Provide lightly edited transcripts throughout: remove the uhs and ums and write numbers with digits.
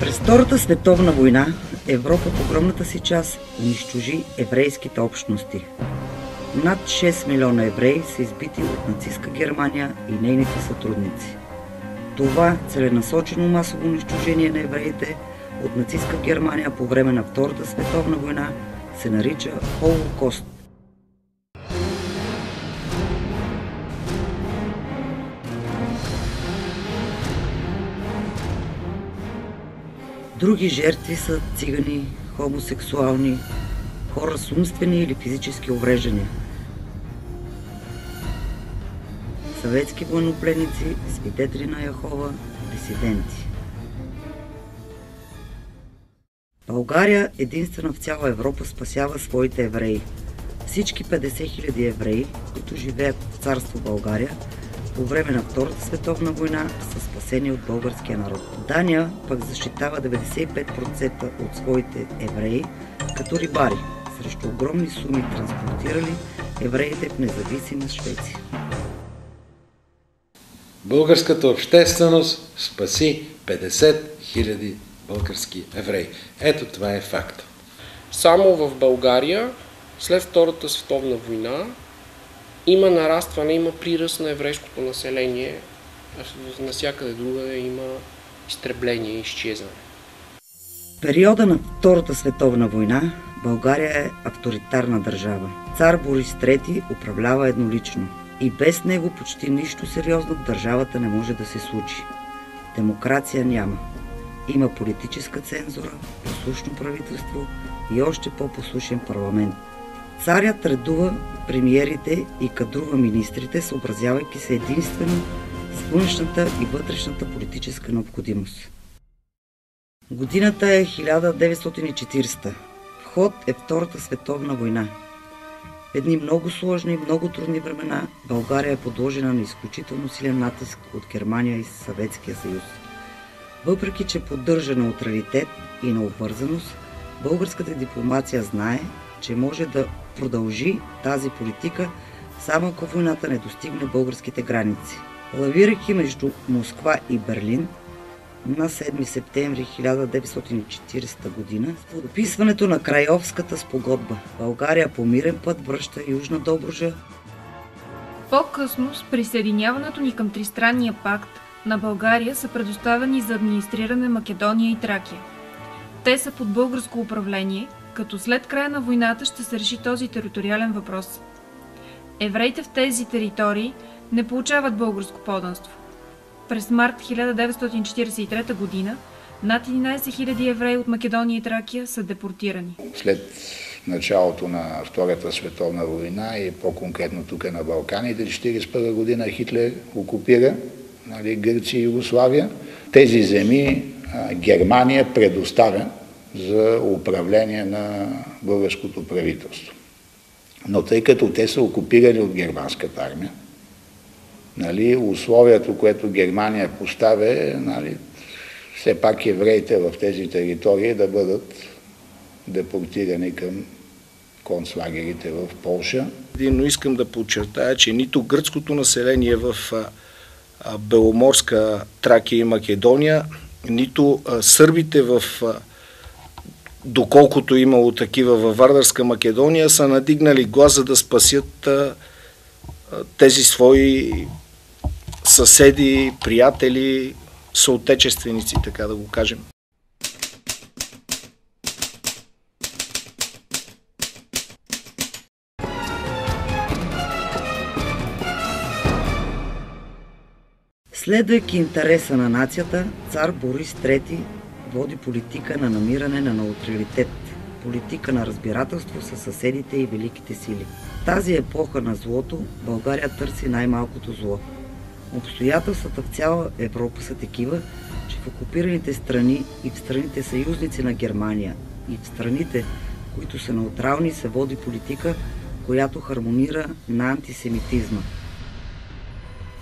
През Втората световна война Европа в огромната си част унищожи еврейските общности. Над 6 милиона евреи са избити от нацистка Германия и нейните сътрудници. Това целенасочено масово унищожение на евреите от нацистка Германия по време на Втората световна война се нарича Холокост. Други жертви са цигани, хомосексуални, хора с умствени или физически увреждания, съветски военнопленници, свидетели на Яхова, дисиденти. България единствена в цяла Европа спасява своите евреи. Всички 50 000 евреи, които живеят в царство България, по време на Втората световна война са спасени от българския народ. Дания пък защитава 95% от своите евреи като рибари, срещу огромни суми транспортирали евреите в независима Швеция. Българската общественост спаси 50 000 български евреи. Ето това е факт. Само в България след Втората световна война има нарастване, има приръст на еврейското население, а навсякъде другаде има изтребление и изчезване. В периода на Втората световна война България е авторитарна държава. Цар Борис III управлява еднолично и без него почти нищо сериозно в държавата не може да се случи. Демокрация няма. Има политическа цензура, послушно правителство и още по-послушен парламент. Царят редува премиерите и кадрува министрите, съобразявайки се единствено с външната и вътрешната политическа необходимост. Годината е 1940. В ход е Втората световна война. В едни много сложни, много трудни времена България е подложена на изключително силен натиск от Германия и Съветския съюз. Въпреки че поддържа неутралитет и необвързаност, българската дипломация знае, че може да продължи тази политика, само ако войната не достигне българските граници. Лавирайки между Москва и Берлин, на 7 септември 1940 г. с подписването на Крайовската спогодба България по мирен път връща Южна Добруджа. По-късно с присъединяването ни към Тристранния пакт на България са предоставени за администриране Македония и Тракия. Те са под българско управление, като след края на войната ще се реши този териториален въпрос. Евреите в тези територии не получават българско подданство. През март 1943 г. над 11 000 евреи от Македония и Тракия са депортирани. След началото на Втората световна война и по-конкретно тук на Балканите, 1941 година Хитлер окупира Гърция и Югославия. Тези земи Германия предоставя за управление на българското правителство. Но тъй като те са окупирани от германската армия, условието, което Германия поставя е все пак евреите в тези територии да бъдат депортирани към концлагерите в Полша. Но искам да подчертая, че нито гръцкото население в Беломорска Тракия и Македония, нито сърбите доколкото имало такива във Вардарска Македония, са надигнали глас, за да спасят тези свои съседи, приятели, съотечественици, така да го кажем. Следвайки интереса на нацията, цар Борис III води политика на намиране на неутралитет, политика на разбирателство със съседите и великите сили. В тази епоха на злото България търси най-малкото зло. Обстоятелствата в цяла Европа са такива, че в окупираните страни и в страните съюзници на Германия и в страните, които са неутрални, се води политика, която хармонира на антисемитизма.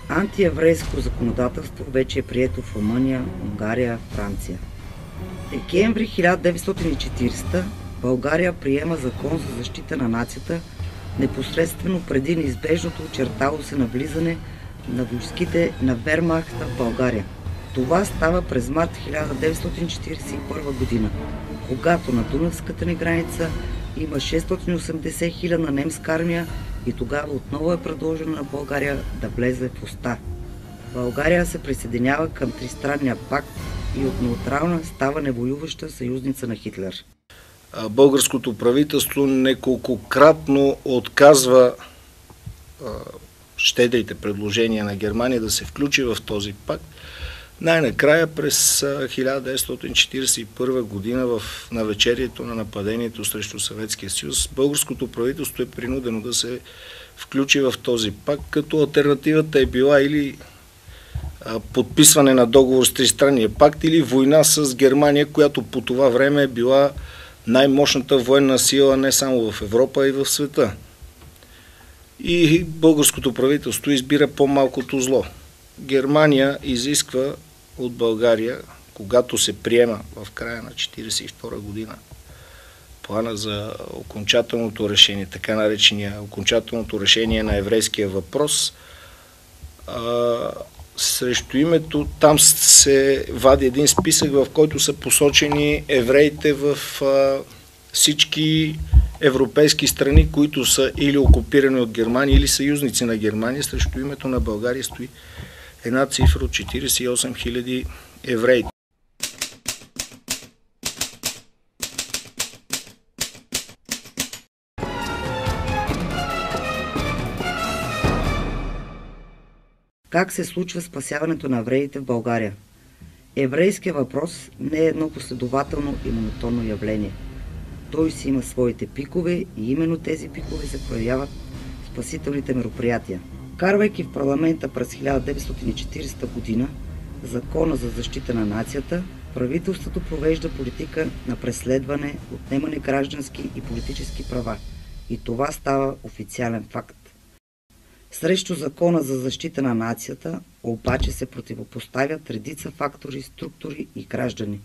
Антиеврейско законодателство вече е прието в Румъния, Унгария, Франция. Декември 1940 България приема закон за защита на нацията непосредствено преди неизбежното очертало се навлизане на войските на Вермахта в България. Това става през март 1941 година, когато на Дунавската ни граница има 680 хилядна немска армия и тогава отново е предложено на България да влезе в Оста. България се присъединява към Тристранния пакт и от неутрална става невоюваща съюзница на Хитлер. Българското правителство неколкократно отказва щедрите предложения на Германия да се включи в този пакт. Най-накрая през 1941 година в навечерието на нападението срещу Съветския съюз, българското правителство е принудено да се включи в този пакт, като алтернативата е била или подписване на договор с Тристранния пакт или война с Германия, която по това време е била най-мощната военна сила не само в Европа, а и в света. И българското правителство избира по-малкото зло. Германия изисква от България, когато се приема в края на 1942 година плана за окончателното решение, така наречения окончателното решение на еврейския въпрос, срещу името там се вади един списък, в който са посочени евреите в всички европейски страни, които са или окупирани от Германия, или съюзници на Германия. Срещу името на България стои една цифра от 48 000 евреи. Как се случва спасяването на евреите в България? Еврейският въпрос не е едно последователно и монотонно явление. Той си има своите пикове и именно тези пикове се проявяват в спасителните мероприятия. Карвайки в парламента през 1940 година Закона за защита на нацията, правителството провежда политика на преследване, отнемане граждански и политически права. И това става официален факт. Срещу Закона за защита на нацията обаче се противопоставят редица фактори, структури и граждани.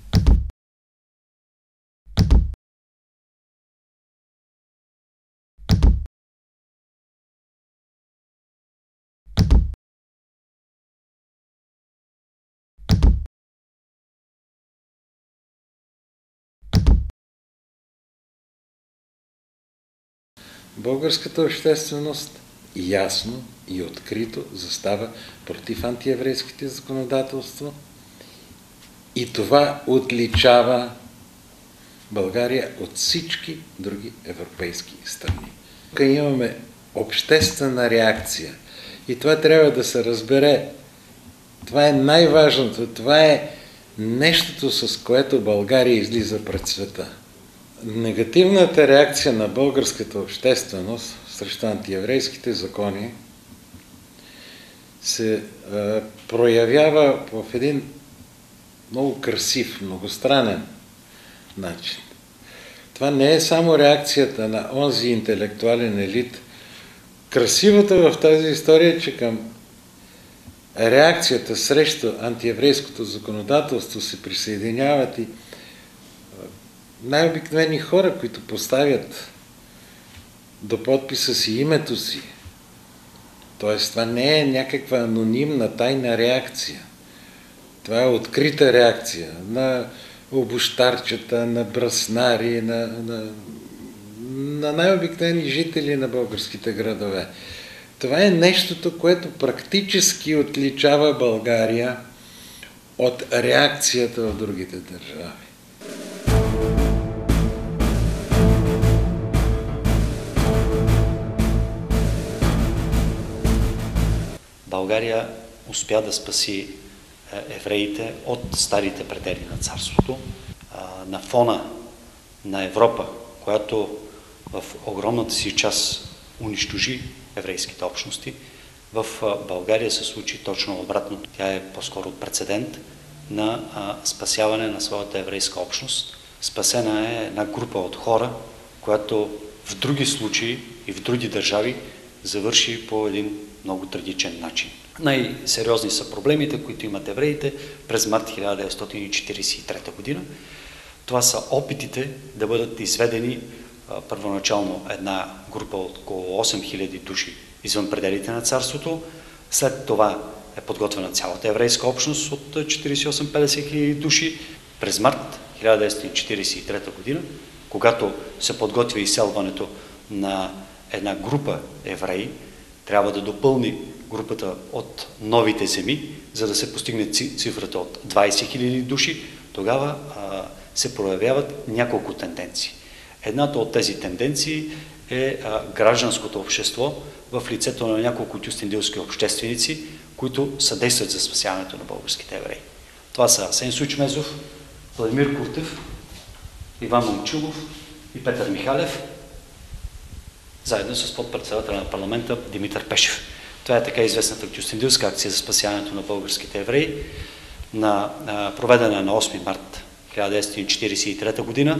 Българската общественост ясно и открито застава против антиеврейските законодателства и това отличава България от всички други европейски страни. Тук имаме обществена реакция и това трябва да се разбере. Това е най-важното, това е нещото, с което България излиза пред света. Негативната реакция на българската общественост срещу антиеврейските закони се проявява в един много красив, многостранен начин. Това не е само реакцията на онзи интелектуален елит. Красивото в тази история е, че към реакцията срещу антиеврейското законодателство се присъединяват и най-обикновени хора, които поставят до подписа си името си. Тоест, това не е някаква анонимна, тайна реакция. Това е открита реакция на обущарчета, на браснари, на най-обикновени жители на българските градове. Това е нещото, което практически отличава България от реакцията в другите държави. България успя да спаси евреите от старите предели на царството. На фона на Европа, която в огромната си част унищожи еврейските общности, В България се случи точно обратното. Тя е по-скоро прецедент на спасяване на своята еврейска общност. Спасена е една група от хора, която в други случаи и в други държави завърши по един много трагичен начин. Най-сериозни са проблемите, които имат евреите през март 1943 година. Това са опитите да бъдат изведени първоначално една група от около 8000 души извън пределите на царството. След това е подготвена цялата еврейска общност от 48-50 хиляди души. През март 1943 година, когато се подготвя изселването на една група евреи, трябва да допълни групата от новите земи, за да се постигне цифрата от 20 000 души, тогава се проявяват няколко тенденции. Едната от тези тенденции е гражданското общество в лицето на няколко кюстендилски общественици, които съдействат за спасяването на българските евреи. Това са Асен Сучмезов, Владимир Куртев, Иван Момчилов и Петър Михалев, заедно с подпредседателя на парламента Димитър Пешев. Това е така известната кюстендилска акция за спасяването на българските евреи, проведена на 8 март 1943 година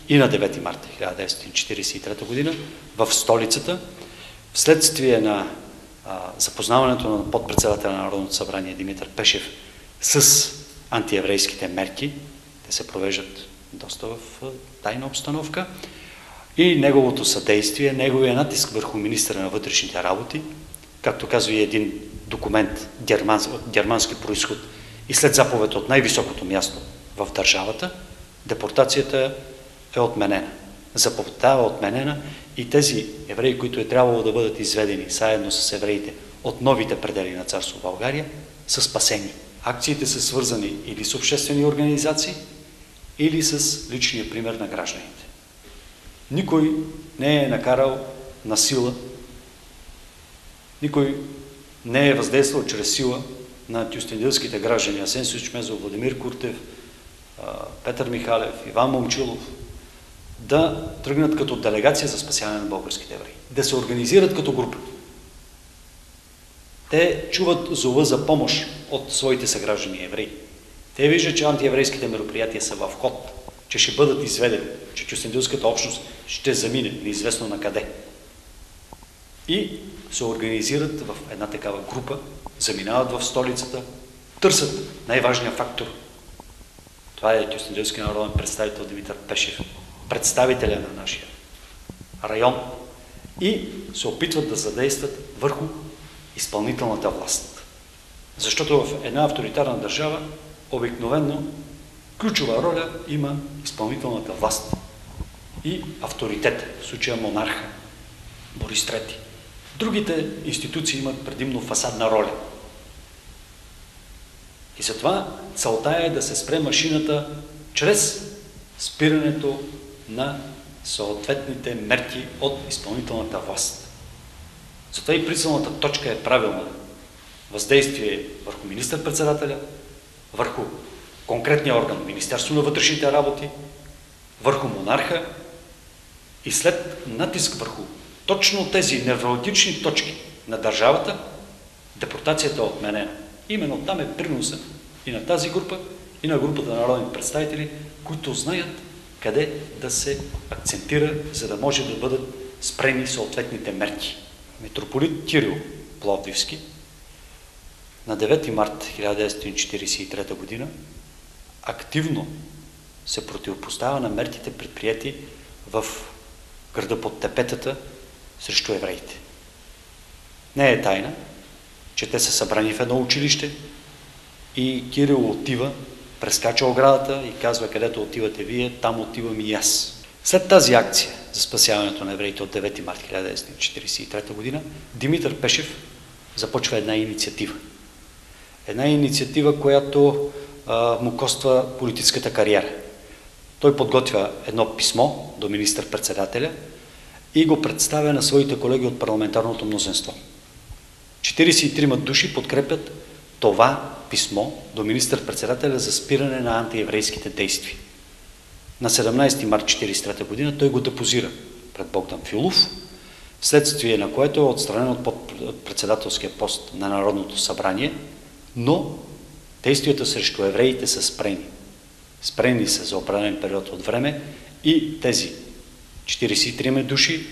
и на 9 марта 1943 година в столицата, вследствие на запознаването на подпредседателя на Народното събрание Димитър Пешев с антиеврейските мерки, те се провеждат доста в тайна обстановка, и неговото съдействие, неговия натиск върху министъра на вътрешните работи, както казва и един документ германски произход, и след заповед от най-високото място в държавата, депортацията е отменена. Заповедта е отменена и тези евреи, които е трябвало да бъдат изведени заедно с евреите от новите предели на царство България, са спасени. Акциите са свързани или с обществени организации, или с личния пример на гражданите. Никой не е накарал на сила, никой не е въздействал чрез сила на кюстендилските граждани Асен Сучмезов, Владимир Куртев, Петър Михалев, Иван Момчилов да тръгнат като делегация за спасяване на българските евреи, да се организират като група. Те чуват зова за помощ от своите съграждани евреи. Те виждат, че антиеврейските мероприятия са в ход, че ще бъдат изведени, че кюстендилската общност ще замине неизвестно на къде. И се организират в една такава група, заминават в столицата, търсят най-важния фактор. Това е кюстендилският народен представител Димитър Пешев, представителя на нашия район, и се опитват да задействат върху изпълнителната власт. Защото в една авторитарна държава обикновено ключова роля има изпълнителната власт и авторитет, в случая монарха Борис III. Другите институции имат предимно фасадна роля. И затова целта е да се спре машината чрез спирането на съответните мерки от изпълнителната власт. Затова и прицелната точка е правилна. Въздействие върху министър-председателя, върху конкретния орган, Министерство на вътрешните работи, върху монарха и след натиск върху точно тези невралгични точки на държавата, депортацията е отменена. Именно там е приноса и на тази група, и на групата на народни представители, които знаят къде да се акцентира, за да може да бъдат спрени съответните мерки. Митрополит Кирил Пловдивски на 9 март 1943 година активно се противопоставя на мерките, предприети в града под тепетата срещу евреите. Не е тайна, че те са събрани в едно училище и Кирил отива, прескача оградата и казва: където отивате вие, там отивам и аз. След тази акция за спасяването на евреите от 9 март 1943 година, Димитър Пешев започва една инициатива. Една инициатива, която му коства политическата кариера. Той подготвя едно писмо до министър-председателя и го представя на своите колеги от парламентарното мнозинство. 43 души подкрепят това писмо до министър-председателя за спиране на антиеврейските действия. На 17 март 1943 година той го депозира пред Богдан Филов вследствие на което е отстранен от председателския пост на Народното събрание, но действията срещу евреите са спрени. Спрени са за определен период от време и тези 43 души,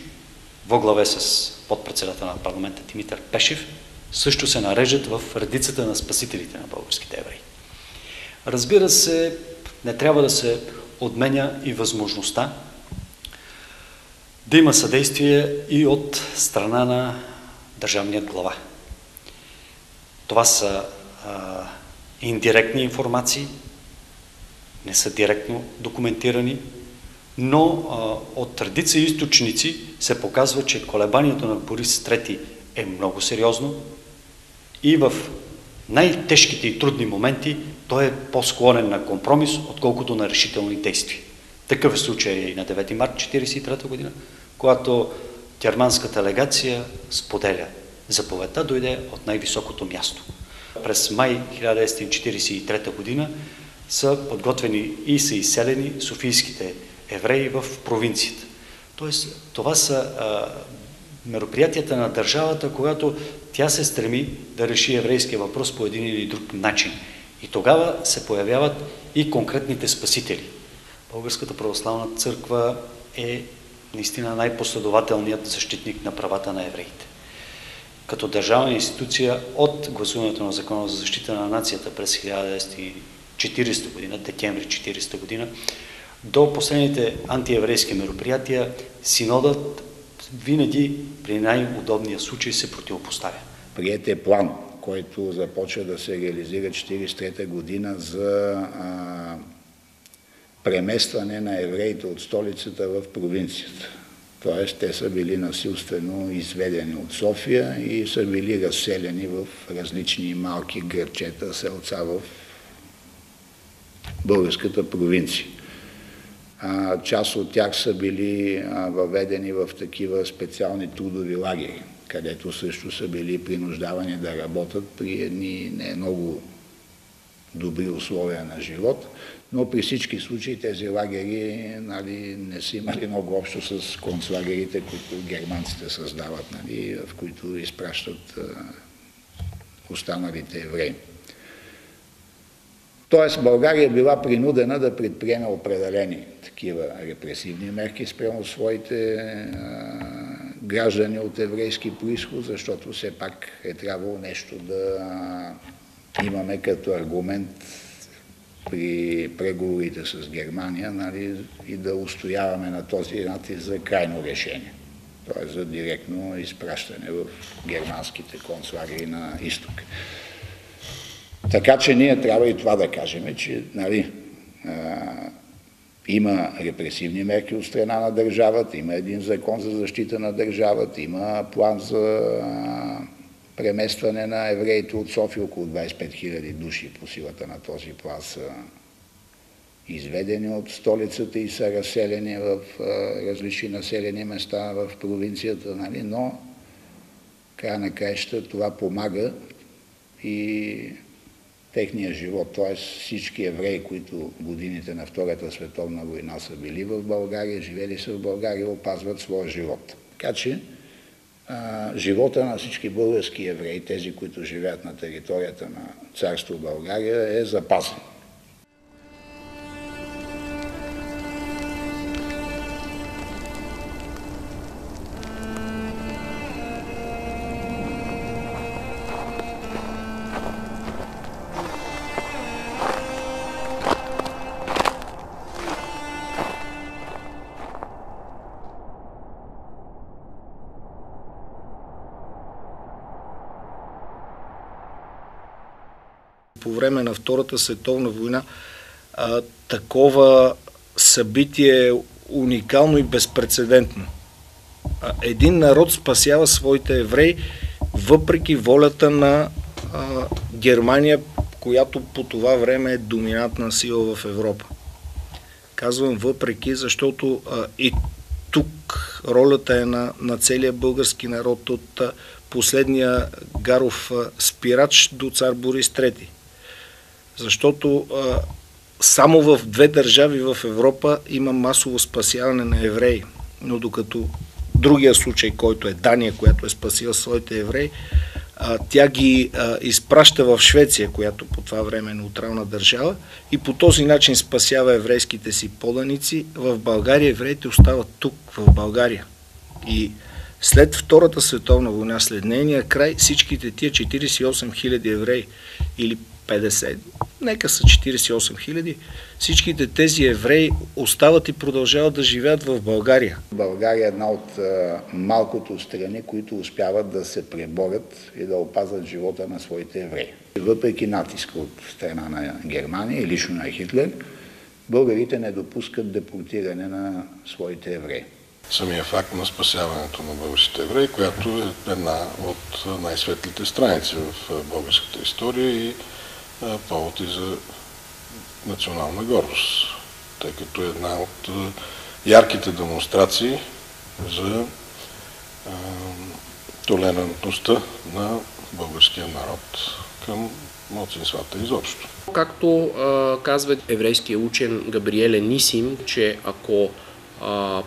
во главе с подпредседател на парламента Димитър Пешев, също се нареждат в редицата на спасителите на българските евреи. Разбира се, не трябва да се отменя и възможността да има съдействие и от страна на държавният глава. Това са индиректни информации, не са директно документирани, но от редица източници се показва, че колебанието на Борис III е много сериозно и в най-тежките и трудни моменти той е по-склонен на компромис, отколкото на решителни действия. Такъв е случай и на 9 март 1943 година, когато германската легация споделя заповедта, дойде от най-високото място. През май 1943 година са подготвени и са изселени софийските евреи в провинцията. Тоест, това са мероприятията на държавата, когато тя се стреми да реши еврейския въпрос по един или друг начин. И тогава се появяват и конкретните спасители. Българската православна църква е наистина най-последователният защитник на правата на евреите. Като държавна институция от гласуването на Закона за защита на нацията през 1940 година, декември 1940 година, до последните антиеврейски мероприятия, синодът винаги при най-удобния случай се противопоставя. Приет е план, който започва да се реализира 1943 година за преместване на евреите от столицата в провинцията. Тоест, те са били насилствено изведени от София и са били разселени в различни малки градчета, селца в българската провинция. Част от тях са били въведени в такива специални трудови лагери, където също са били принуждавани да работят при едни не много добри условия на живот, но при всички случаи тези лагери не са имали много общо с концлагерите, които германците създават, в които изпращат останалите евреи. Тоест България била принудена да предприеме определени такива репресивни мерки спрямо своите граждани от еврейски произход, защото все пак е трябвало нещо да имаме като аргумент при преговорите с Германия, и да устояваме на този натиск за крайно решение, т.е. за директно изпращане в германските концлагери на изток. Така че ние трябва и това да кажем, че има репресивни мерки от страна на държавата, има един закон за защита на държавата, има план за преместване на евреите от София, около 25 000 души по силата на този план са изведени от столицата и са разселени в различни населени места в провинцията, но края на краища това помага и техния живот, т.е. всички евреи, които годините на Втората световна война са били в България, живели са в България, опазват своя живот. Така че живота на всички български евреи, тези, които живеят на територията на царство България, е запазен. По време на Втората световна война такова събитие е уникално и безпрецедентно. Един народ спасява своите евреи въпреки волята на Германия, която по това време е доминантна сила в Европа. Казвам въпреки, защото и тук ролята е на целия български народ от последния Гаров спирач до цар Борис III. Защото само в 2 държави в Европа има масово спасяване на евреи. Но докато другия случай, който е Дания, която е спасила своите евреи, тя ги изпраща в Швеция, която по това време е неутрална държава, и по този начин спасява еврейските си поданици. В България евреите остават тук, в България. И след Втората световна война, след нейния край, всичките тия 48 000 евреи или 50, нека са 48 000, всичките тези евреи остават и продължават да живеят в България. България е една от малкото страни, които успяват да се преборят и да опазват живота на своите евреи. Въпреки натиска от страна на Германия и лично на Хитлер, българите не допускат депортиране на своите евреи. Самия факт на спасяването на българските евреи, която е една от най-светлите страници в българската история и повод и за национална гордост, тъй като е една от ярките демонстрации за толерантността на българския народ към малцинствата изобщо. Както казва еврейския учен Габриеле Нисим, че ако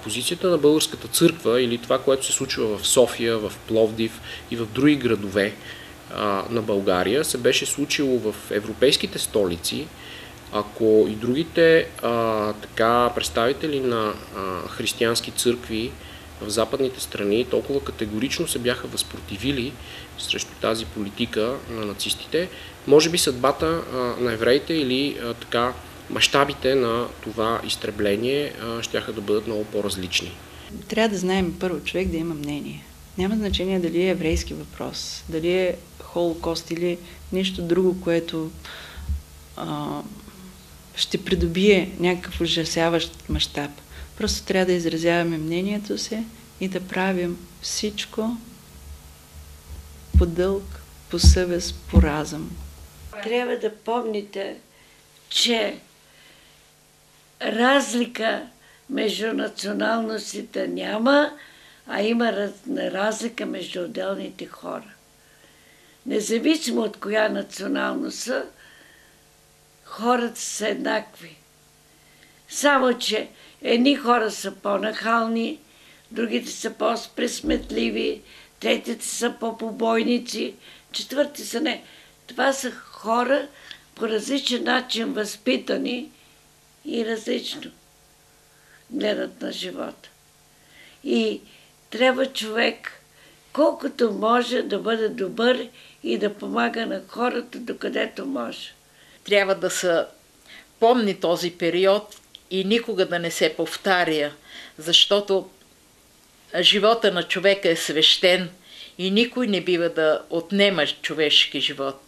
позицията на българската църква или това, което се случва в София, в Пловдив и в други градове на България, се беше случило в европейските столици, ако и другите представители на християнски църкви в западните страни толкова категорично се бяха възпротивили срещу тази политика на нацистите, може би съдбата на евреите или мащабите на това изтребление щяха да бъдат много по-различни. Трябва да знаем първо човек да има мнение. Няма значение дали е еврейски въпрос, дали е Холокост или нещо друго, което ще придобие някакъв ужасяващ мащаб. Просто трябва да изразяваме мнението си и да правим всичко по дълг, по съвест, по разум. Трябва да помните, че разлика между националностите няма, а има разлика между отделните хора. Независимо от коя националност са, хората са еднакви. Само, че едни хора са по-нахални, другите са по-пресметливи, третите са по-побойници, четвърти са не. Това са хора по различен начин възпитани и различно гледат на живота. И трябва човек колкото може да бъде добър и да помага на хората докъдето може. Трябва да се помни този период и никога да не се повтаря, защото живота на човека е свещен и никой не бива да отнема човешки живот.